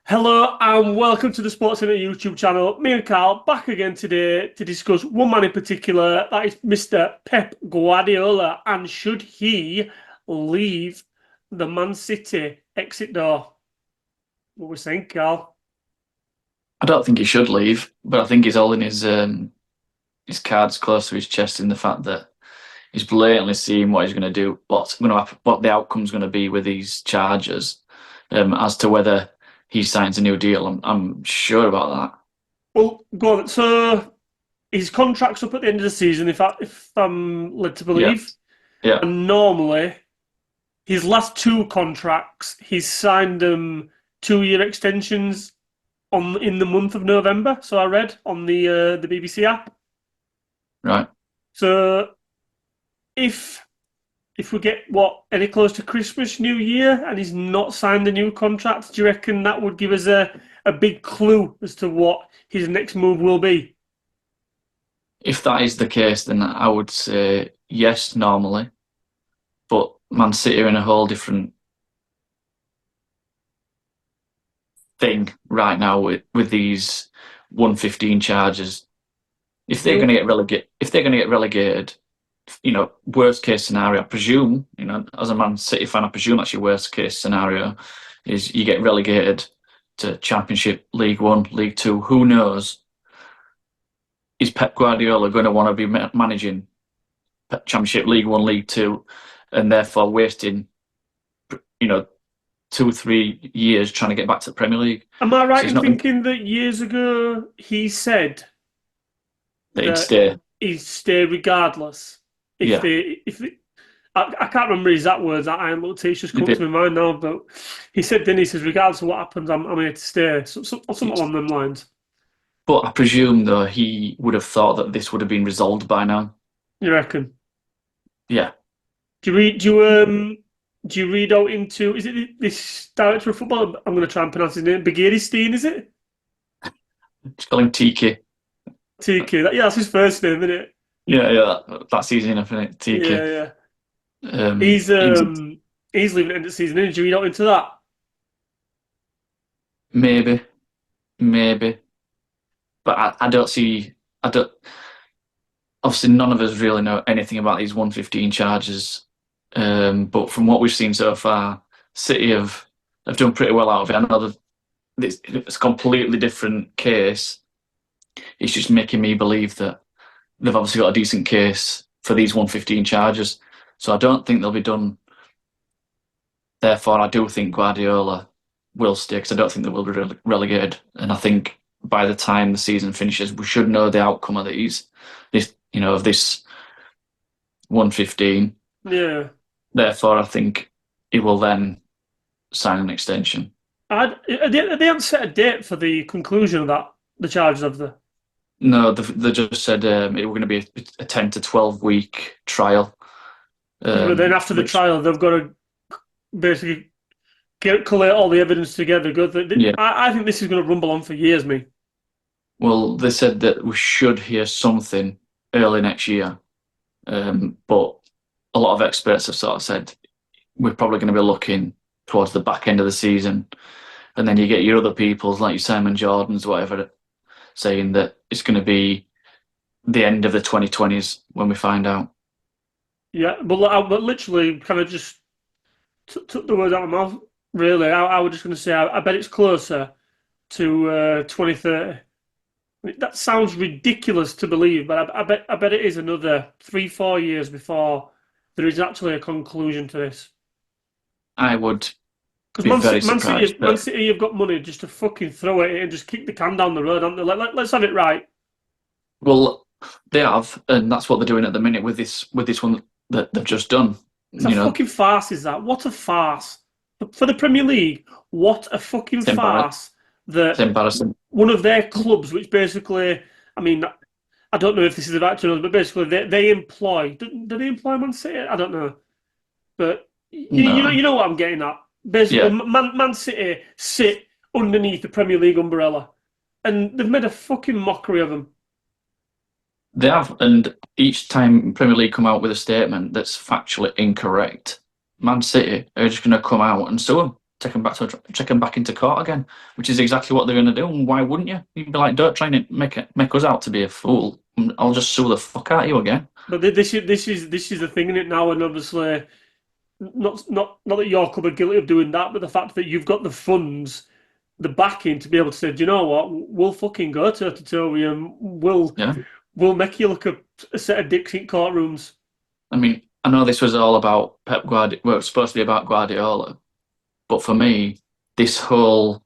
Hello and welcome to the Sports Center YouTube channel. Me and Carl back again today to discuss one man in particular, that is Mr. Pep Guardiola, and should he leave the Man City exit door? What we think, Carl? I don't think he should leave, but I think he's holding his cards close to his chest in the fact that he's blatantly seeing what he's going to do, what's going to happen, what the outcome's going to be with these charges, as to whether he signs a new deal. I'm sure about that. Well, go on. So his contract's up at the end of the season, if I'm led to Yeah, believe. yeah, And normally his last two contracts, he's signed them 2-year extensions in the month of November. So I read on the BBC app. right. So if we get any close to Christmas, New Year, and he's not signed a new contract, do you reckon that would give us a big clue as to what his next move will be? If that is the case, then I would say yes, normally, but Man City are in a whole different thing right now with these 115 charges. If they're going to get relegated, worst case scenario, I presume, as a Man City fan, I presume that's your worst case scenario, is you get relegated to Championship, League One, League Two. Who knows? Is Pep Guardiola going to want to be managing Championship, League One, League Two, and therefore wasting, 2 or 3 years trying to get back to the Premier League? Am I So right he's in not thinking that years ago he said that he'd that stay. he'd stay regardless Yeah, if they, I can't remember his exact words. That Iron Little T just he come to did. my mind now, but he said, then he says, regardless of what happens, I'm here to stay. Something It's, along them lines. but I presume though he would have thought that this would have been resolved by now. You reckon? Yeah, Do you read? Do you read out into? Is it this director of football? I'm going to try and pronounce his name. Begiristain, is it? just call him Tiki. TK. Yeah, that's his first name, isn't it? Yeah, yeah, that's easy enough, isn't it? Tiki. Yeah, yeah. Um, He's he's um he's leaving at the end of the season. Did you read out into that? maybe, maybe, but I don't see. I don't. Obviously, none of us really know anything about these 115 charges. But from what we've seen so far, City have done pretty well out of it. I know that it's a completely different case. It's just making me believe that they've obviously got a decent case for these 115 charges. So I don't think they'll be done. Therefore, I do think Guardiola will stay because I don't think they will be relegated. And I think by the time the season finishes, we should know the outcome of this 115. Yeah. Therefore, I think he will then sign an extension. They haven't set a date for the conclusion of that. The charges of the. No, they just said it were going to be a 10 to 12 week trial, Yeah, but then after the which, trial, they've got to basically collate all the evidence together. yeah, I think this is going to rumble on for years, me. well, they said that we should hear something early next year. But a lot of experts have sort of said we're probably going to be looking towards the back end of the season. And then you get your other peoples like your Simon Jordans, whatever, saying that it's going to be the end of the 2020s when we find out. Yeah, but literally kind of just took the words out of my mouth. Really, I was just going to say I bet it's closer to 2030. That sounds ridiculous to believe, but I bet it is another 3-4 years before there is actually a conclusion to this. I would Because be very surprised, Man but City have got money just to fucking throw it and just kick the can down the road, haven't they? Let's have it right. well, they have, and that's what they're doing at the minute with this one that they've just done. It's a You know, fucking farce, is that? What a farce. For the Premier League, what a fucking it's embarrassing. farce It's that embarrassing. one of their clubs, which basically, I mean, I don't know if this is the right term, but basically they employ, do they employ Man City? I don't know. But No, you know what I'm getting at. Basically, yeah, Man City sit underneath the Premier League umbrella, and they've made a fucking mockery of them. they have, and each time Premier League come out with a statement that's factually incorrect, Man City are just going to come out and sue them. take them back into court again, which is exactly what they're going to do. And why wouldn't you? You'd be like, don't try and make us out to be a fool. I'll just sue the fuck out of you again. But this is the thing in it now, and obviously not that your club are guilty of doing that, but the fact that you've got the funds, the backing to be able to say, do you know what, we'll fucking go toe to toe with you, and Yeah. we'll make you look a set of dicks in courtrooms. I mean, I know this was all about Pep Guardiola. Well, it's supposed to be about Guardiola, but for me, this whole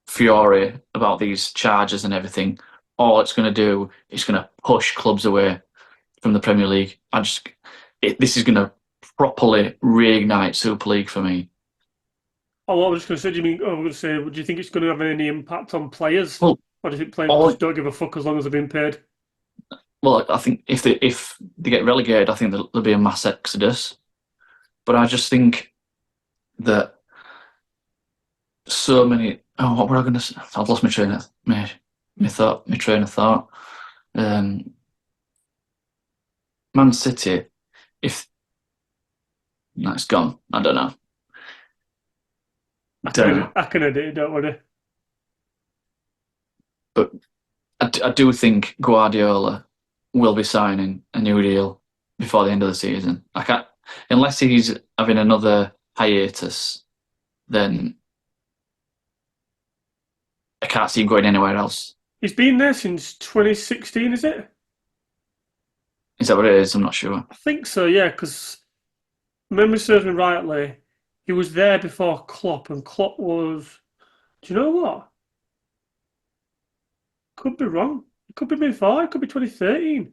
fury about these charges and everything, all it's going to do is going to push clubs away from the Premier League. This is going to properly reignite Super League for me. Oh, I was just going to say, do you mean? I was going to say, do you think it's going to have any impact on players, Well, or do you think players all just don't give a fuck as long as they're being paid? well, I think if they get relegated, I think there'll be a mass exodus. But I just think that so many. Oh, what were I going to say? I've lost my train of thought. Man City, if no, it's gone. I don't know. Don't know. I can edit it, don't worry. But I do think Guardiola will be signing a new deal before the end of the season. I can't, unless he's having another hiatus, then I can't see him going anywhere else. He's been there since 2016, is it? Is that what it is? I'm not sure. I think so, yeah, because memory serves me rightly, he was there before Klopp, and Klopp was. Do you know what? Could be wrong. It could be before. It could be 2013.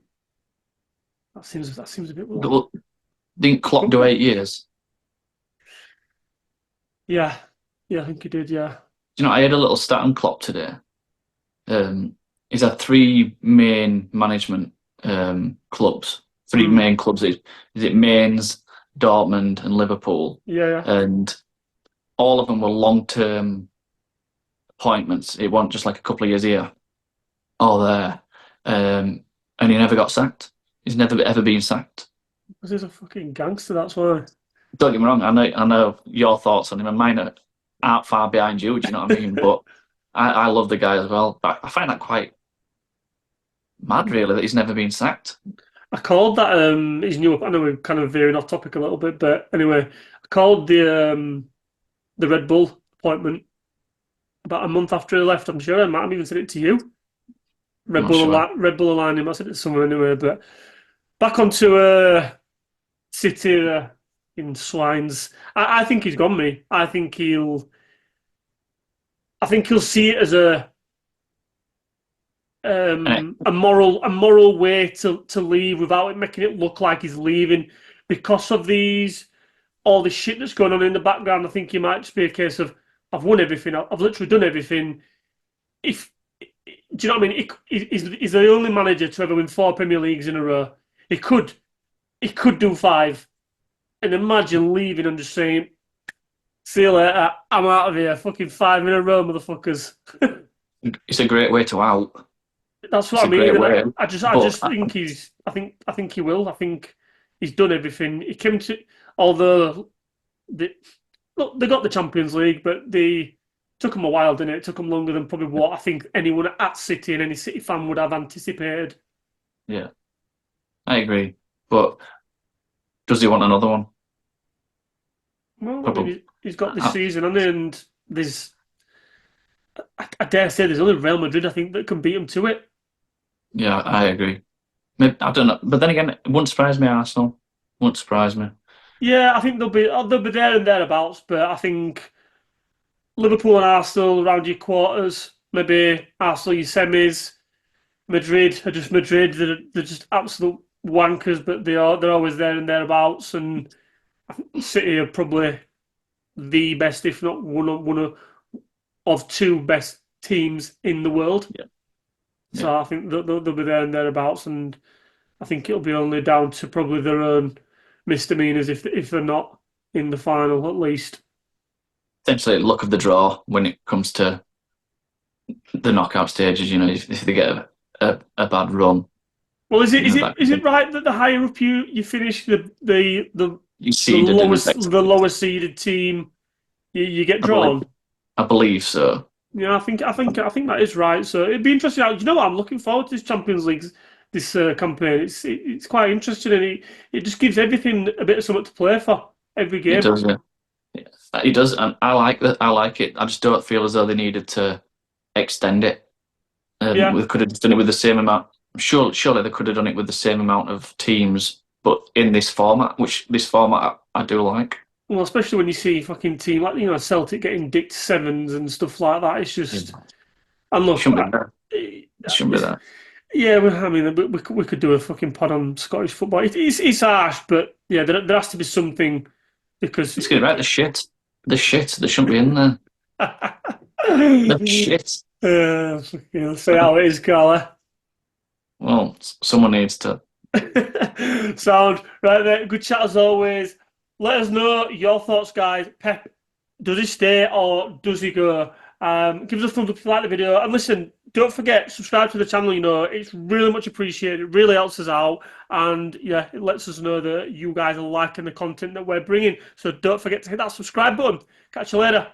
That seems a bit low. Didn't Klopp do 8 years? Yeah, yeah, I think he did. Yeah. Do you know, I had a little stat on Klopp today. He's had three main management clubs. Three main clubs. Is it Mainz, Dortmund, and Liverpool? Yeah. And all of them were long-term appointments. It wasn't just like a couple of years here or there. And he never got sacked. He's never ever been sacked. Because he's a fucking gangster. That's why. Don't get me wrong. I know your thoughts on him, and mine aren't far behind you. Do you know what I mean? But I love the guy as well. But I find that quite mad, really, that he's never been sacked. I called that his new. I know we're kind of veering off topic a little bit, but anyway, I called the Red Bull appointment about a month after he left. I'm sure I might have even said it to you. I'm not sure. Red Bull aligned him. I said it somewhere anyway. But back onto City in Swines. I think he's gone. Me. I think he'll see it as a moral way to leave without it making it look like he's leaving because of all this shit that's going on in the background. I think it might just be a case of I've won everything. I've literally done everything. If do you know what I mean? He's the only manager to ever win 4 Premier Leagues in a row. He could do 5, and imagine leaving and just saying, "See you later. I'm out of here. Fucking 5 in a row, motherfuckers." It's a great way to out. That's what I mean. I just think I think he will. I think he's done everything. He came to, although they got the Champions League, but they took them a while, didn't it? It took them longer than probably what I think anyone at City and any City fan would have anticipated. Yeah, I agree. But does he want another one? Well, I mean, he's got this season, and there's, I dare say, there's only Real Madrid, I think, that can beat him to it. Yeah, I agree. Maybe, I don't know, but then again, it wouldn't surprise me. Arsenal wouldn't surprise me. Yeah, I think they'll be there and thereabouts, but I think Liverpool and Arsenal around your quarters, maybe Arsenal your semis. Madrid are just Madrid. They're just absolute wankers, but they're always there and thereabouts. And I think City are probably the best, if not one of 2 best teams in the world. Yeah. So I think they'll be there and thereabouts, and I think it'll be only down to probably their own misdemeanors if they're not in the final at least. Essentially, luck of the draw when it comes to the knockout stages. You know, if they get a bad run. Well, is it right that the higher up you finish, the you seeded lowest seeded team, you get I believe, drawn. I believe so. Yeah, I think that is right. So it'd be interesting. You know what? I'm looking forward to this Champions League, this campaign. It's quite interesting, and it just gives everything a bit of something to play for every It game. does, yeah. It does, and I like that. I like it. I just don't feel as though they needed to extend it. Yeah. We could have done it with the same amount. Surely they could have done it with the same amount of teams, but in this format, which this format I do like. Well, especially when you see fucking team like Celtic getting dicked sevens and stuff like that. It's Yeah. just and look, Shouldn't be there. It shouldn't be there. yeah, I mean, we could do a fucking pod on Scottish football. It's harsh, but yeah, there has to be something because Let's get it right. The shit. The shit. They shouldn't be in there. The shit. Say how it is, Carla. Well, someone needs to. Sound right there. Good chat as always. Let us know your thoughts, guys. Pep, does he stay or does he go? Give us a thumbs up if you like the video. And listen, don't forget, subscribe to the channel. It's really much appreciated. It really helps us out. And yeah, it lets us know that you guys are liking the content that we're bringing. So don't forget to hit that subscribe button. Catch you later.